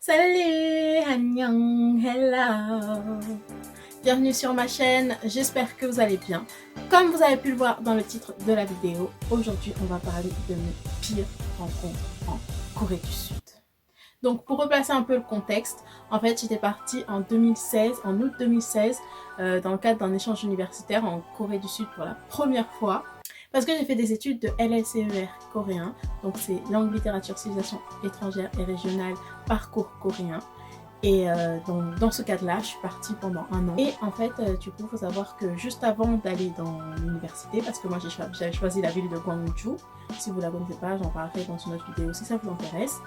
Salut, Annyeong, hello. Bienvenue sur ma chaîne, j'espère que vous allez bien. Comme vous avez pu le voir dans le titre de la vidéo, aujourd'hui on va parler de mes pires rencontres en Corée du Sud. Donc pour replacer un peu le contexte, en fait j'étais partie en 2016, en août 2016, dans le cadre d'un échange universitaire en Corée du Sud pour la première fois. Parce que j'ai fait des études de LLCER coréen, donc c'est langue, littérature, civilisation étrangère et régionale, parcours coréen. Et donc dans ce cadre-là, je suis partie pendant 1 an. Et en fait, du coup, il faut savoir que juste avant d'aller dans l'université, parce que moi j'avais choisi la ville de Gwangju, si vous la connaissez pas, j'en parlerai dans une autre vidéo si ça vous intéresse.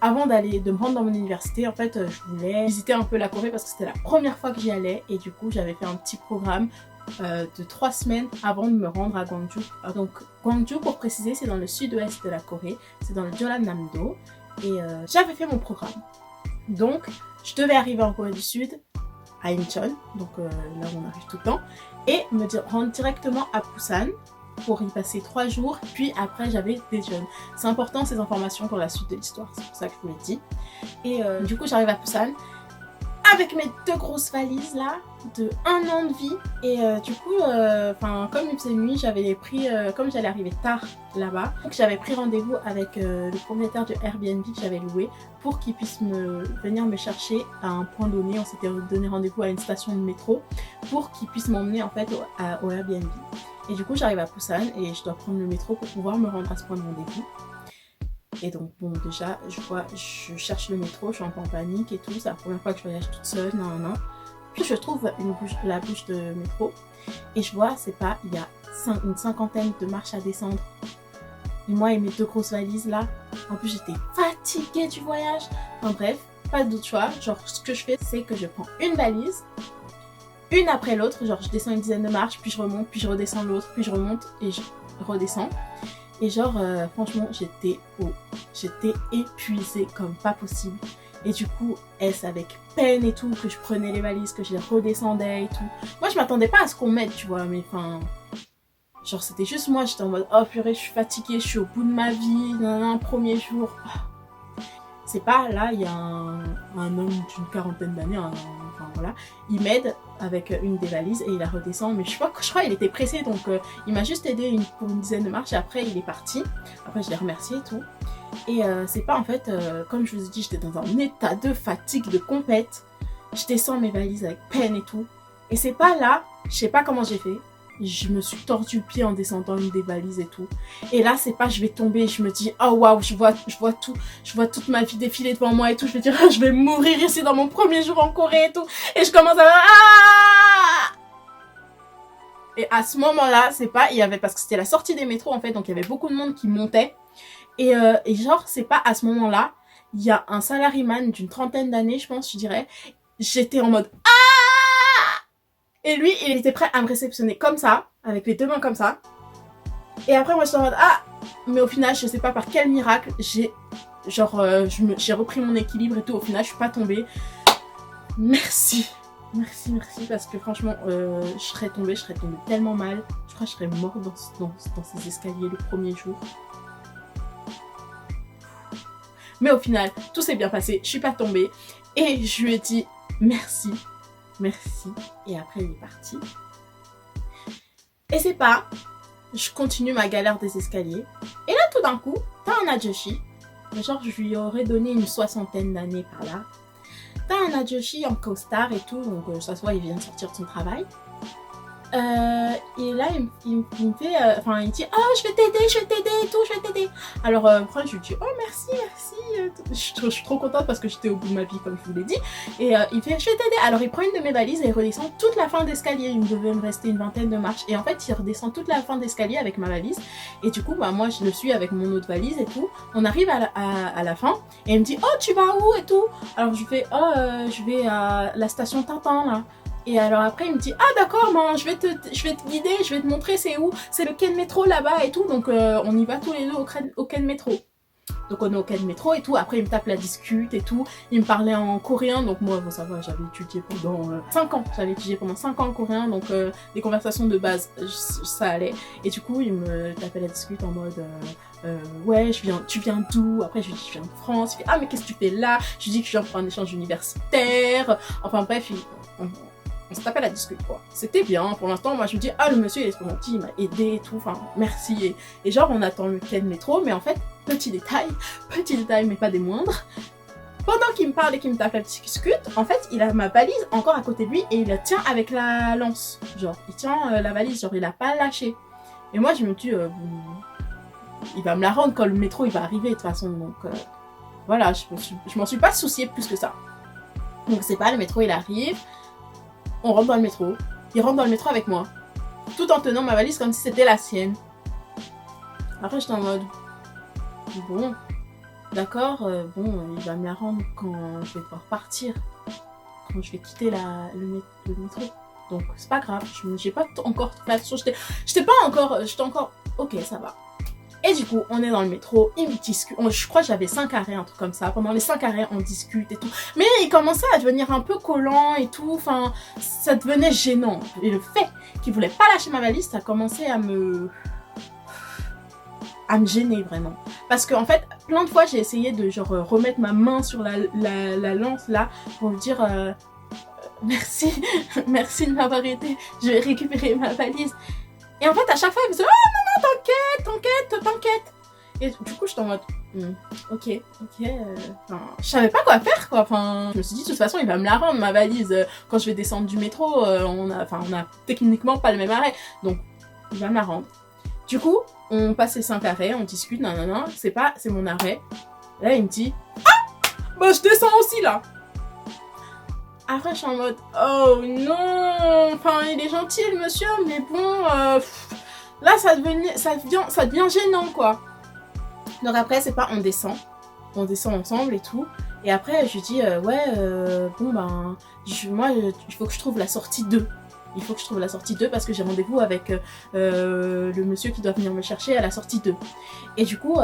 Avant de me rendre dans mon université, en fait, je voulais visiter un peu la Corée parce que c'était la première fois que j'y allais. Et du coup, j'avais fait un petit programme de 3 semaines avant de me rendre à Gwangju. Donc Gwangju, pour préciser, c'est dans le sud-ouest de la Corée, c'est dans le Jeollanam-do. Et j'avais fait mon programme. Donc, je devais arriver en Corée du Sud, à Incheon, donc là où on arrive tout le temps, et me rendre directement à Busan pour y passer 3 jours, puis après j'avais des jeunes. C'est important ces informations pour la suite de l'histoire, c'est pour ça que je vous l'ai dit. Et du coup, j'arrive à Busan avec mes 2 grosses valises là, de 1 an de vie. Et du coup, comme il faisait nuit, j'avais pris, comme j'allais arriver tard là-bas, donc j'avais pris rendez-vous avec le propriétaire du Airbnb que j'avais loué pour qu'il puisse venir me chercher à un point donné. On s'était donné rendez-vous à une station de métro pour qu'il puisse m'emmener en fait au Airbnb. Et du coup, j'arrive à Busan et je dois prendre le métro pour pouvoir me rendre à ce point de rendez-vous. Et donc bon, déjà, je cherche le métro, je suis un peu en panique et tout, c'est la première fois que je voyage toute seule, non. Puis je trouve la bouche de métro et je vois, il y a une cinquantaine de marches à descendre. Et moi et mes 2 grosses valises là, en plus j'étais fatiguée du voyage. Enfin bref, pas d'autre choix, genre ce que je fais, c'est que je prends une valise, une après l'autre, genre je descends une dizaine de marches, puis je remonte, puis je redescends l'autre, puis je remonte et je redescends. Et genre, franchement, j'étais épuisée comme pas possible. Et du coup, est-ce avec peine et tout que je prenais les valises, que je les redescendais et tout. Moi, je m'attendais pas à ce qu'on m'aide, tu vois, mais enfin... Genre, c'était juste moi, j'étais en mode, oh purée, je suis fatiguée, je suis au bout de ma vie, premier jour. C'est pas, là, il y a un homme d'une quarantaine d'années, enfin voilà, il m'aide avec une des valises et il la redescend, mais je crois qu'il était pressé, donc il m'a juste aidé pour une dizaine de marches et après il est parti. Après je l'ai remercié et tout. Et c'est pas en fait, comme je vous ai dit, j'étais dans un état de fatigue, de compète. Je descends mes valises avec peine et tout. Et c'est pas là, je sais pas comment j'ai fait. Je me suis tordu le pied en descendant une des valises et tout. Et là, c'est pas je vais tomber, je me dis oh waouh, je vois toute ma vie défiler devant moi et tout. Je vais dire je vais mourir ici dans mon premier jour en Corée et tout. Et je commence à Et à ce moment-là, parce que c'était la sortie des métros en fait, donc il y avait beaucoup de monde qui montait. Et genre, c'est pas à ce moment-là, il y a un salaryman d'une 30aine d'années, je pense, je dirais. J'étais en mode et lui, il était prêt à me réceptionner comme ça, avec les 2 mains comme ça. Et après, moi, je suis en mode mais au final, je sais pas par quel miracle, j'ai repris mon équilibre et tout. Au final, je suis pas tombée. Merci, parce que franchement, je serais tombée tellement mal. Je crois que je serais morte dans ces escaliers le premier jour. Mais au final, tout s'est bien passé, je suis pas tombée. Et je lui ai dit merci. Et après, il est parti. Et c'est pas, je continue ma galère des escaliers. Et là, tout d'un coup, t'as un adjoshi. Genre, je lui aurais donné une 60aine d'années par là. T'as un adjoshi en costard et tout, donc ça se voit, il vient de sortir de son travail. Et là, il me fait, il dit oh, je vais t'aider et tout, je vais t'aider. Alors, après, je lui dis oh, merci. Je suis trop contente parce que j'étais au bout de ma vie, comme je vous l'ai dit. Et il fait je vais t'aider. Alors, il prend une de mes valises et il redescend toute la fin d'escalier. Il devait me rester une 20aine de marches. Et en fait, il redescend toute la fin d'escalier avec ma valise. Et du coup, moi, je le suis avec mon autre valise et tout. On arrive à la fin et il me dit oh, tu vas où et tout. Alors, je lui fais oh, je vais à la station Tintin là. Et alors après il me dit ah d'accord, ben, je vais te guider, je vais te montrer c'est où, c'est le quai de métro là-bas et tout, donc on y va tous les deux au quai de métro. Donc on est au quai de métro et tout, après il me tape la discute et tout, il me parlait en coréen, donc moi, bon, ça va, j'avais étudié pendant 5 ans, le coréen, donc les conversations de base, ça allait. Et du coup, il me tapait la discute en mode, ouais, tu viens d'où? Après je lui dis, je viens de France. Il fait, ah mais qu'est-ce que tu fais là? Je lui dis que je viens pour un échange universitaire. Enfin bref, on se tapait la discute quoi. C'était bien, pour l'instant, moi je me dis, ah le monsieur il est trop gentil, il m'a aidé et tout, enfin merci. Et genre on attend le quai de métro, mais en fait, petit détail mais pas des moindres, pendant qu'il me parle et qu'il me tape la discute, en fait il a ma valise encore à côté de lui et il la tient avec la lance. Genre il tient la valise, genre il a pas lâché. Et moi je me dis, il va me la rendre quand le métro il va arriver de toute façon, donc voilà, je m'en suis pas souciée plus que ça. Donc c'est pas, le métro il arrive, on rentre dans le métro, il rentre dans le métro avec moi, tout en tenant ma valise comme si c'était la sienne. Après j'étais en mode, bon, d'accord, bon, il va me la rendre quand je vais devoir partir, quand je vais quitter le métro. Donc c'est pas grave, j'ai pas encore fait attention, j'étais encore, ok ça va. Et du coup, on est dans le métro, il me discute, je crois que j'avais 5 arrêts, un truc comme ça. Pendant les 5 arrêts, on discute et tout. Mais il commençait à devenir un peu collant et tout, enfin, ça devenait gênant. Et le fait qu'il voulait pas lâcher ma valise, ça commençait à me gêner vraiment. Parce qu'en fait, plein de fois, j'ai essayé de genre remettre ma main sur la lance là, pour lui dire merci, merci de m'avoir aidé, je vais récupérer ma valise. Et en fait, à chaque fois, il me disait, oh non, t'inquiète. Et du coup, j'étais en mode, ok. Je savais pas quoi faire, quoi. Enfin, je me suis dit, de toute façon, il va me la rendre, ma valise. Quand je vais descendre du métro, on a techniquement pas le même arrêt. Donc, il va me la rendre. Du coup, on passe les 5 arrêts, on discute, nanana. C'est mon arrêt. Là, il me dit, ah, bah, je descends aussi, là. Après, je suis en mode, oh non, enfin, il est gentil le monsieur, mais bon, là, ça devient gênant, quoi. Donc après, c'est pas, on descend ensemble et tout. Et après, je lui dis, ouais, bon, ben, moi, il faut que je trouve la sortie 2. Il faut que je trouve la sortie 2 parce que j'ai rendez-vous avec le monsieur qui doit venir me chercher à la sortie 2. Et du coup,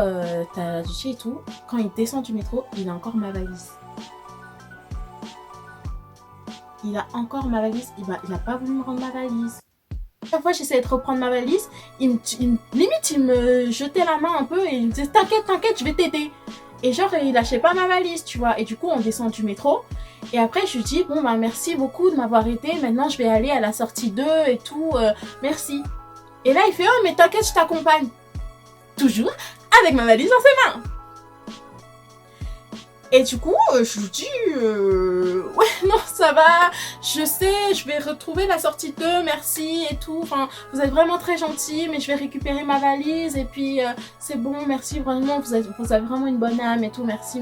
t'as et tout, quand il descend du métro, il a encore ma valise. Il a encore ma valise, il a pas voulu me rendre ma valise. Chaque fois j'essayais de reprendre ma valise, limite il me jetait la main un peu et il me disait t'inquiète, je vais t'aider. Et genre il lâchait pas ma valise, tu vois. Et du coup on descend du métro. Et après je lui dis bon bah merci beaucoup de m'avoir aidé, maintenant je vais aller à la sortie 2 et tout, merci. Et là il fait oh mais t'inquiète je t'accompagne. Toujours avec ma valise dans ses mains. Et du coup, je lui dis, ouais, non, ça va, je sais, je vais retrouver la sortie 2, merci et tout. Enfin, vous êtes vraiment très gentil, mais je vais récupérer ma valise et puis c'est bon, merci, vraiment, vous avez vraiment une bonne âme et tout, merci.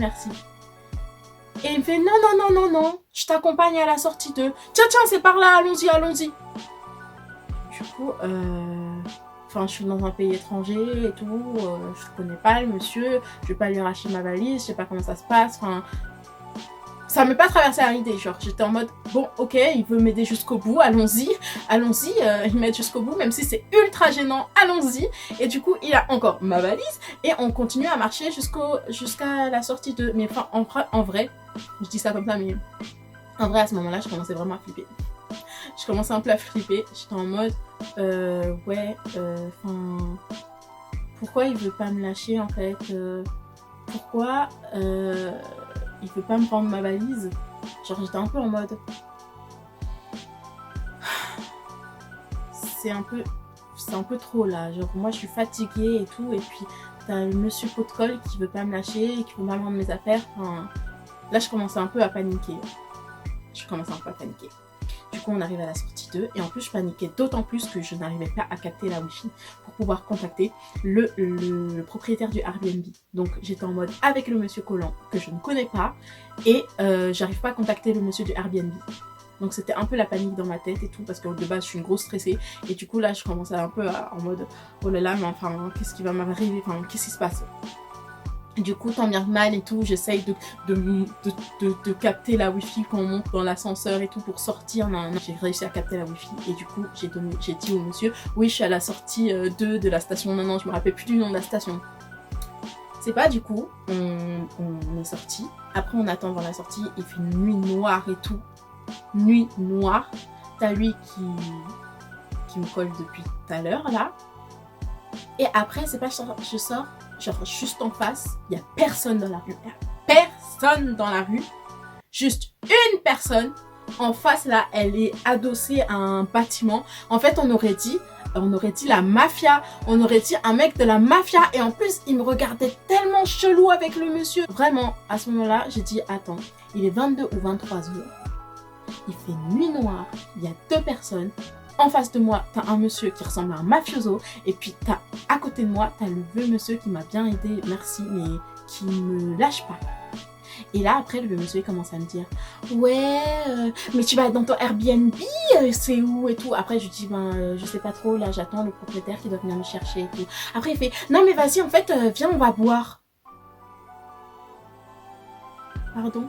Et il me fait, non, je t'accompagne à la sortie 2. Tiens, c'est par là, allons-y. Du coup, enfin, je suis dans un pays étranger et tout, je connais pas le monsieur, je vais pas lui arracher ma valise, je sais pas comment ça se passe, enfin... Ça m'est pas traversé à l'idée, genre j'étais en mode, bon ok, il veut m'aider jusqu'au bout, allons-y, il m'aide jusqu'au bout, même si c'est ultra gênant, allons-y. Et du coup, il a encore ma valise, et on continue à marcher jusqu'à la sortie de... Mais enfin, en vrai, je dis ça comme ça, mais en vrai, à ce moment-là, je commençais vraiment à flipper. Je commençais un peu à flipper, j'étais en mode, ouais, pourquoi il veut pas me lâcher en fait, pourquoi il veut pas me rendre ma valise, genre j'étais un peu en mode, c'est un peu trop là, genre moi je suis fatiguée et tout, et puis t'as le monsieur pot de colle qui veut pas me lâcher, qui veut pas me rendre mes affaires, enfin, là je commençais un peu à paniquer, Du coup, on arrive à la sortie 2 et en plus, je paniquais d'autant plus que je n'arrivais pas à capter la Wi-Fi pour pouvoir contacter le propriétaire du Airbnb. Donc, j'étais en mode avec le monsieur collant que je ne connais pas et j'arrive pas à contacter le monsieur du Airbnb. Donc, c'était un peu la panique dans ma tête et tout parce que de base, je suis une grosse stressée et du coup, là, je commençais un peu en mode oh là là, mais enfin, qu'est-ce qui va m'arriver, enfin, qu'est-ce qui se passe? Du coup, tant bien que mal et tout, j'essaye de capter la wifi quand on monte dans l'ascenseur et tout pour sortir. Non, j'ai réussi à capter la wifi et du coup, j'ai dit au monsieur, oui, je suis à la sortie 2 de la station. Non, je me rappelle plus du nom de la station. C'est pas du coup, on est sorti. Après, on attend dans la sortie, il fait une nuit noire et tout. Nuit noire. T'as lui qui me colle depuis tout à l'heure, là. Et après, c'est pas, je sors, genre juste en face, il y a personne dans la rue. Y a personne dans la rue. Juste une personne. En face, là, elle est adossée à un bâtiment. En fait, on aurait dit la mafia, on aurait dit un mec de la mafia, et en plus il me regardait tellement chelou avec le monsieur. Vraiment, à ce moment-là, j'ai dit attends, il est 22 ou 23 heures, il fait nuit noire, il y a deux personnes, en face de moi t'as un monsieur qui ressemble à un mafioso, et puis t'as à côté de moi t'as le vieux monsieur qui m'a bien aidé, merci, mais qui me lâche pas. Et là, après, le monsieur commence à me dire « Ouais, mais tu vas dans ton Airbnb, c'est où et tout ?» Après, je lui dis « je sais pas trop, là, j'attends le propriétaire qui doit venir me chercher et tout. » Après, il fait « Non, mais vas-y, en fait, viens, on va boire. » Pardon.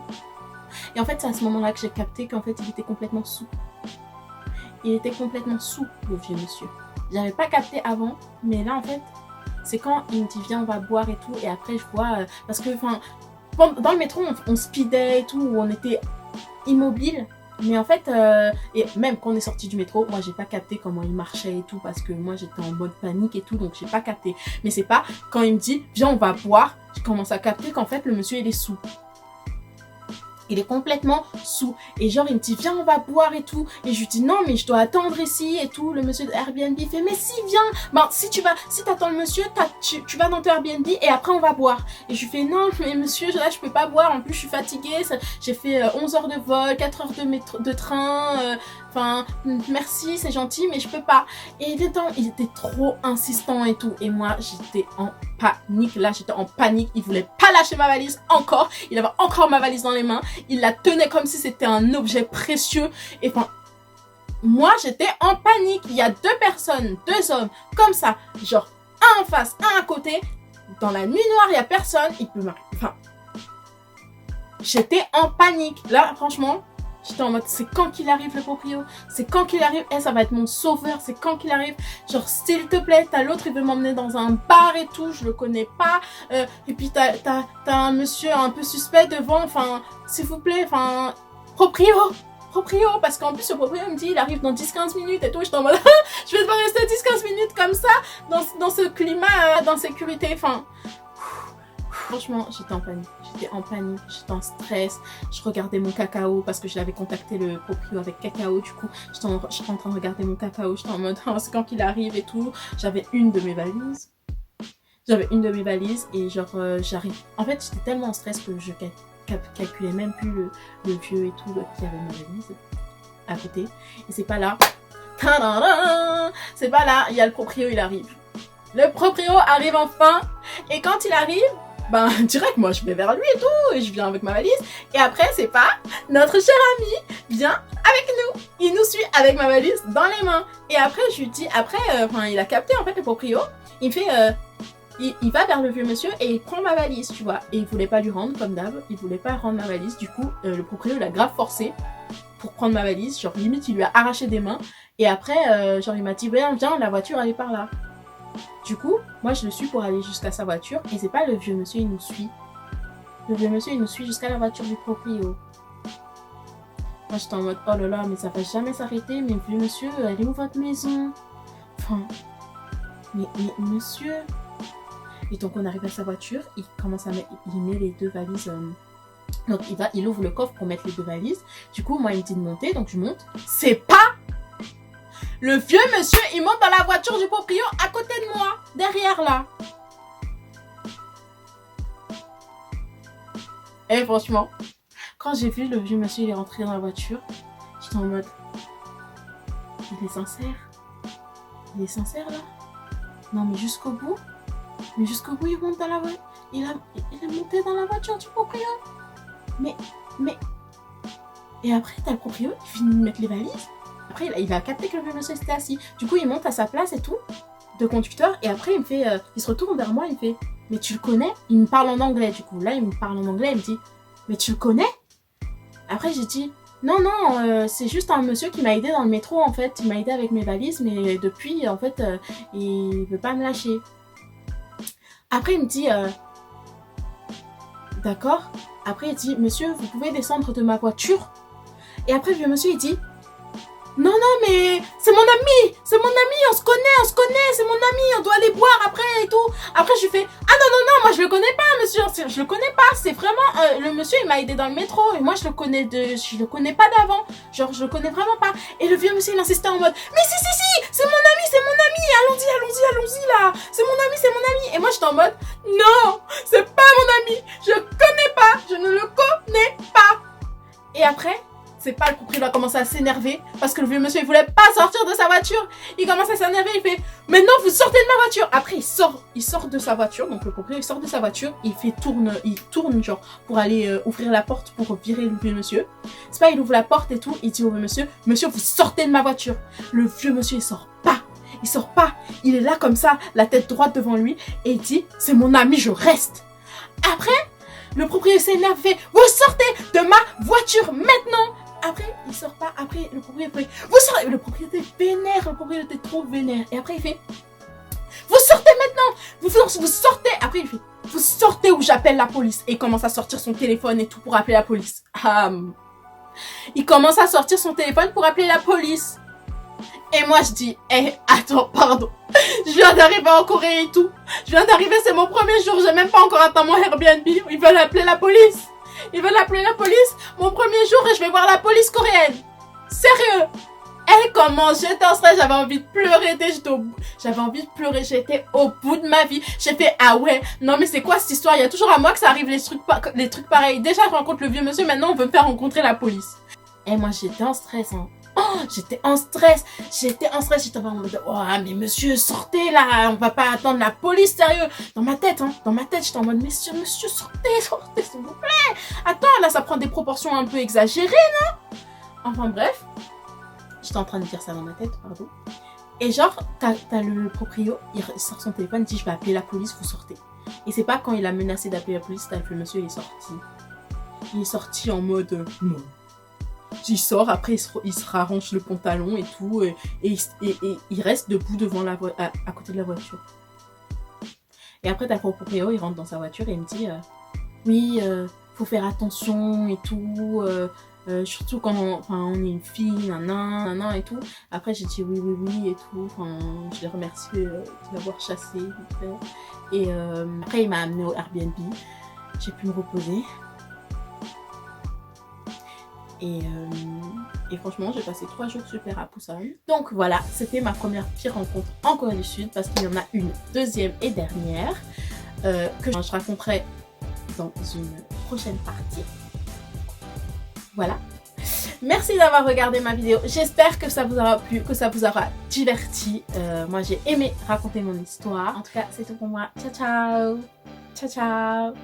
Et en fait, c'est à ce moment-là que j'ai capté qu'en fait, il était complètement saoul. Il était complètement saoul, le vieux monsieur. J'avais pas capté avant, mais là, en fait, c'est quand il me dit « Viens, on va boire et tout. » Et après, je vois, parce que, enfin... Dans le métro, on speedait et tout, où on était immobile. Mais en fait, et même quand on est sorti du métro, moi j'ai pas capté comment il marchait et tout, parce que moi j'étais en mode panique et tout, donc j'ai pas capté. Mais c'est pas quand il me dit viens on va boire, je commence à capter qu'en fait le monsieur il est saoul. Il est complètement saoul. Et genre, il me dit, viens, on va boire et tout. Et je lui dis, non, mais je dois attendre ici et tout. Le monsieur de Airbnb fait, mais si, viens. Ben, si t'attends le monsieur, tu vas dans ton Airbnb et après, on va boire. Et je lui fais, non, mais monsieur, là, je peux pas boire. En plus, je suis fatiguée. J'ai fait 11 heures de vol, 4 heures de train. Enfin, merci, c'est gentil, mais je peux pas. Et il était trop insistant et tout. Et moi, j'étais en panique. Là, j'étais en panique. Il voulait pas lâcher ma valise encore. Il avait encore ma valise dans les mains. Il la tenait comme si c'était un objet précieux. Et enfin, moi, j'étais en panique. Il y a deux personnes, deux hommes, comme ça. Genre, un en face, un à côté. Dans la nuit noire, il y a personne. Enfin, j'étais en panique. Là, franchement... J'étais en mode, c'est quand qu'il arrive le proprio? C'est quand qu'il arrive? Ça va être mon sauveur, c'est quand qu'il arrive? Genre, s'il te plaît, t'as l'autre, il veut m'emmener dans un bar et tout, je le connais pas. Et puis, t'as un monsieur un peu suspect devant, enfin, s'il vous plaît, enfin, proprio, parce qu'en plus, le proprio me dit, il arrive dans 10-15 minutes et tout. J'étais en mode, je vais devoir rester 10-15 minutes comme ça, dans ce climat d'insécurité, enfin... Franchement, j'étais en panique, j'étais en stress. Je regardais mon cacao parce que je l'avais contacté le proprio avec cacao. Du coup, j'étais en train de regarder mon cacao. J'étais en mode, c'est quand qu'il arrive et tout. J'avais une de mes valises. Et genre, j'arrive. En fait, j'étais tellement en stress que je calculais même plus le vieux et tout qui avait ma valise à côté. Et c'est pas là. C'est pas là. Il y a le proprio, il arrive. Le proprio arrive enfin. Et quand il arrive, ben direct moi je vais vers lui et tout, et je viens avec ma valise, et après c'est pas notre cher ami vient avec nous, il nous suit avec ma valise dans les mains. Et après je lui dis, après il a capté en fait le proprio, il me fait il va vers le vieux monsieur et il prend ma valise, tu vois, et il voulait pas lui rendre comme d'hab, il voulait pas rendre ma valise. Du coup le proprio l'a grave forcé pour prendre ma valise, genre limite il lui a arraché des mains. Et après genre il m'a dit viens, la voiture elle est par là. Du coup, moi je le suis pour aller jusqu'à sa voiture, et c'est pas le vieux monsieur, il nous suit. Le vieux monsieur, il nous suit jusqu'à la voiture du proprio. Moi j'étais en mode, oh là là, mais ça va jamais s'arrêter, mais vieux monsieur, elle est où votre maison? Enfin, mais monsieur... Et donc on arrive à sa voiture, il commence à mettre, il met les deux valises... Donc il ouvre le coffre pour mettre les deux valises. Du coup, moi il me dit de monter, donc je monte. C'est pas... Le vieux monsieur, il monte dans la voiture du proprio à côté de moi, derrière là. Et franchement, quand j'ai vu le vieux monsieur, il est rentré dans la voiture, j'étais en mode, il est sincère? Il est sincère là? Non mais jusqu'au bout? Mais jusqu'au bout, il monte dans la voiture. Il est monté dans la voiture du proprio. Mais... Et après, t'as le proprio, il finit de mettre les valises. Après, il a capté que le vieux monsieur était assis. Du coup, il monte à sa place et tout, de conducteur. Et après, il me fait, il se retourne vers moi, il me fait, mais tu le connais? Il me parle en anglais, du coup. Là, il me parle en anglais, il me dit, mais tu le connais? Après, j'ai dit, non, c'est juste un monsieur qui m'a aidé dans le métro, en fait. Il m'a aidé avec mes valises, mais depuis, en fait, il veut pas me lâcher. Après, il me dit, d'accord. Après il dit, monsieur, vous pouvez descendre de ma voiture. Et après le vieux monsieur il dit, non, non, mais c'est mon ami, on se connaît, c'est mon ami, on doit aller boire après et tout. Après, je lui fais, ah non, non, non, moi je le connais pas, monsieur, je le connais pas, c'est vraiment, le monsieur il m'a aidé dans le métro et moi je le connais pas d'avant, genre je le connais vraiment pas. Et le vieux monsieur il insistait en mode, mais si, c'est mon ami, allons-y là, c'est mon ami. Et moi j'étais en mode, non, c'est pas mon ami, je ne le connais pas. Et après, c'est pas le propriétaire, il a commencé à s'énerver parce que le vieux monsieur il voulait pas sortir de sa voiture. Il commence à s'énerver, il fait maintenant vous sortez de ma voiture. Après il sort de sa voiture, donc le propriétaire il sort de sa voiture, il tourne genre pour aller ouvrir la porte pour virer le vieux monsieur. C'est pas, il ouvre la porte et tout, il dit au vieux monsieur vous sortez de ma voiture. Le vieux monsieur il sort pas, il est là comme ça, la tête droite devant lui et il dit c'est mon ami, je reste. Après le propriétaire s'énerve, vous sortez de ma voiture maintenant. Après, il sort pas. Après, le propriétaire fait, vous sortez. Le propriétaire vénère. Le propriétaire était trop vénère. Et après, il fait, vous sortez maintenant. Vous sortez. Après, il fait, vous sortez ou j'appelle la police. Et il commence à sortir son téléphone et tout pour appeler la police. Il commence à sortir son téléphone pour appeler la police. Et moi, je dis, attends, pardon. Je viens d'arriver en Corée et tout. C'est mon premier jour. J'ai même pas encore atteint mon Airbnb. Ils veulent appeler la police. Mon premier jour et je vais voir la police coréenne. Sérieux. Comment j'étais en stress, j'avais envie de pleurer, j'étais au bout de ma vie. J'ai fait, ah ouais, non mais c'est quoi cette histoire? Il y a toujours à moi que ça arrive les trucs pareils. Déjà je rencontre le vieux monsieur, maintenant on veut me faire rencontrer la police. Et moi j'étais en stress, hein. J'étais en stress, j'étais en mode, oh mais monsieur sortez là, on va pas attendre la police, sérieux. Dans ma tête j'étais en mode, monsieur sortez s'il vous plaît. Attends là ça prend des proportions un peu exagérées non? Enfin bref, j'étais en train de dire ça dans ma tête, pardon. Et genre t'as le proprio, il sort son téléphone, il dit je vais appeler la police, vous sortez. Et c'est pas quand il a menacé d'appeler la police, le monsieur il est sorti en mode non. Il sort, après il se rarrange le pantalon et tout, et il reste debout devant à côté de la voiture. Et après, t'as le proprio, il rentre dans sa voiture et il me dit oui, faut faire attention et tout, surtout quand on est une fille, nanan et tout. Après, j'ai dit oui et tout, je l'ai remercié de l'avoir chassé. Et après, il m'a amené au Airbnb, j'ai pu me reposer. Et franchement, j'ai passé 3 jours super à Busan. Donc voilà, c'était ma première pire rencontre en Corée du Sud, parce qu'il y en a une deuxième et dernière que je raconterai dans une prochaine partie. Voilà. Merci d'avoir regardé ma vidéo. J'espère que ça vous aura plu, que ça vous aura diverti. Moi, j'ai aimé raconter mon histoire. En tout cas, c'est tout pour moi. Ciao, ciao. Ciao, ciao.